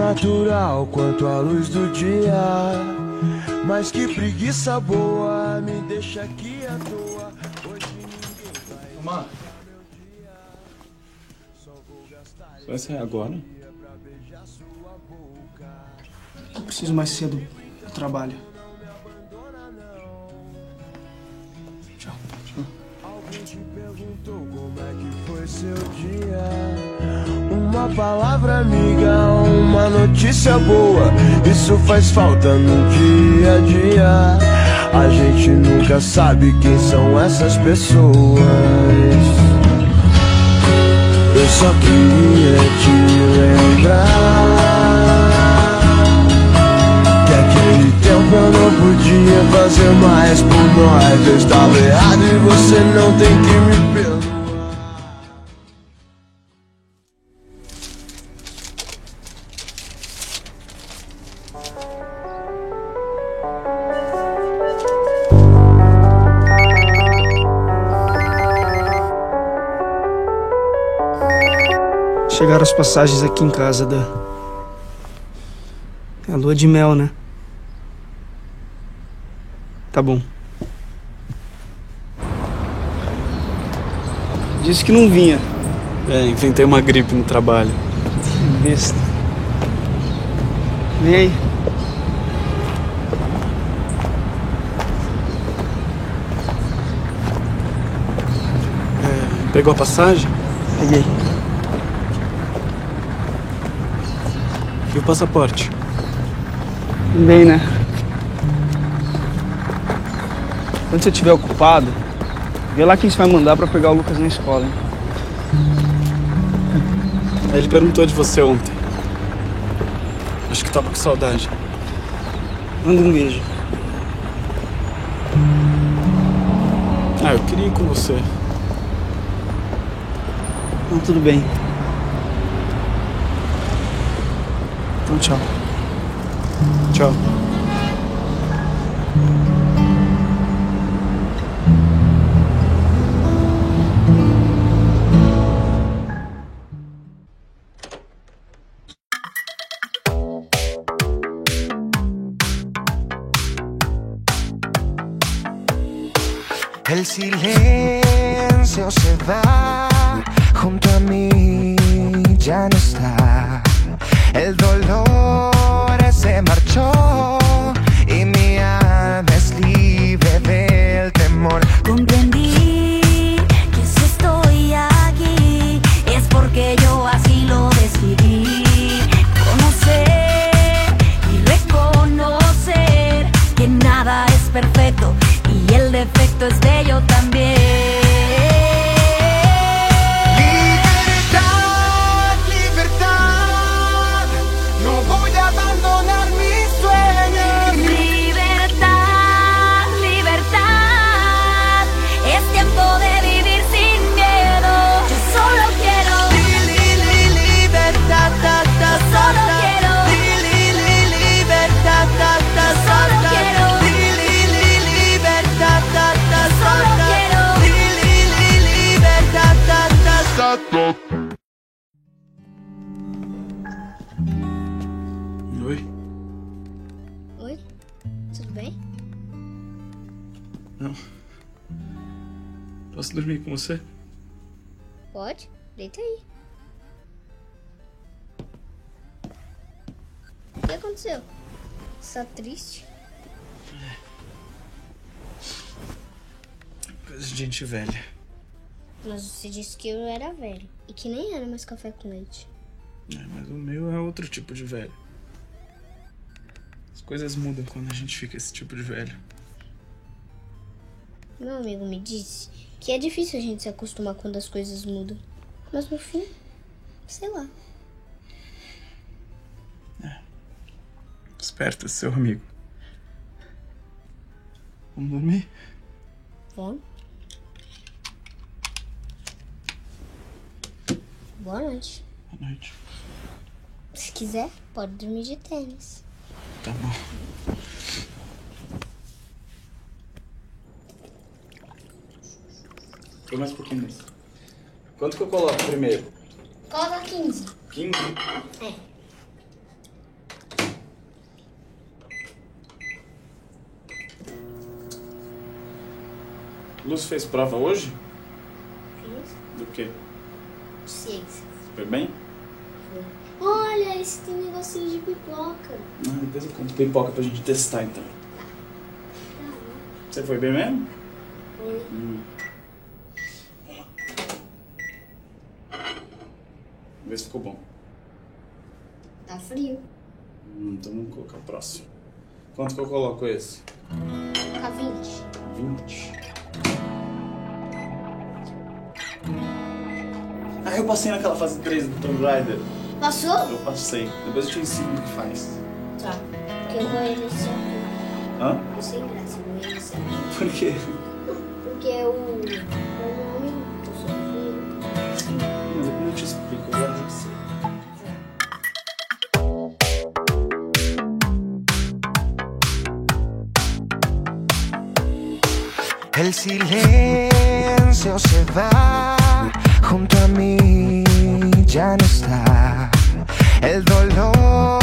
natural quanto a luz do dia. Mas que preguiça boa, me deixa aqui à toa. Hoje ninguém vai. Mãe, você vai sair agora? Eu preciso mais cedo do trabalho. Tchau. Alguém te perguntou como é que foi seu dia? Uma palavra amiga, uma notícia boa, isso faz falta no dia a dia. A gente nunca sabe quem são essas pessoas. Eu só queria te lembrar que aquele tempo eu não podia fazer mais por nós. Eu estava errado e você não tem que me perdoar. Chegaram as passagens aqui em casa da... É a lua de mel, né? Tá bom. Disse que não vinha. Inventei uma gripe no trabalho. Que besta. Vem aí. Pegou a passagem? Peguei. E o passaporte? Bem, né? Quando você estiver ocupado, vê lá quem você vai mandar pra pegar o Lucas na escola, hein? Ele perguntou de você ontem. Acho que tava com saudade. Manda um beijo. Eu queria ir com você. Não, tudo bem. Então, tchau. Tchau. El silencio se va, junto a mí ya no está. El dolor se marchó y mi alma es libre del temor. Comprendí que si estoy aquí es porque yo así lo decidí. Conocer y reconocer que nada es perfecto y el defecto es de yo también. Oi? Oi? Tudo bem? Não. Posso dormir com você? Pode? Deita aí. O que aconteceu? Você tá triste? Coisa de gente velha. Mas você disse que eu era velho e que nem era mais café com leite. Mas o meu é outro tipo de velho. As coisas mudam quando a gente fica esse tipo de velho. Meu amigo me disse que é difícil a gente se acostumar quando as coisas mudam. Mas no fim, sei lá. Esperto, seu amigo. Vamos dormir? Vamos. Boa noite. Boa noite. Se quiser, pode dormir de tênis. Tá bom. Põe mais um pouquinho nisso. Quanto que eu coloco primeiro? Coloca 15. 15? É. Lúcio fez prova hoje? Fiz. Do quê? Ciência. Foi bem? Olha, esse tem negocinho de pipoca. Ah, depois eu compro pipoca pra gente testar então. Você foi bem mesmo? Foi. Vê se ficou bom. Tá frio. Então vamos colocar o próximo. Quanto que eu coloco esse? Coloca 20. 20. Ah, eu passei naquela fase 3 do Tomb Raider. Passou? Eu passei. Depois eu te ensino o que faz. Tá. Porque eu vou iniciar aqui. Hã? Eu sem graça, eu vou iniciar aqui. Por quê? Porque o meu nome, eu sou filho. Mas depois eu te explico, eu já sei. El silencio se va, junto a mí ya no está. El dolor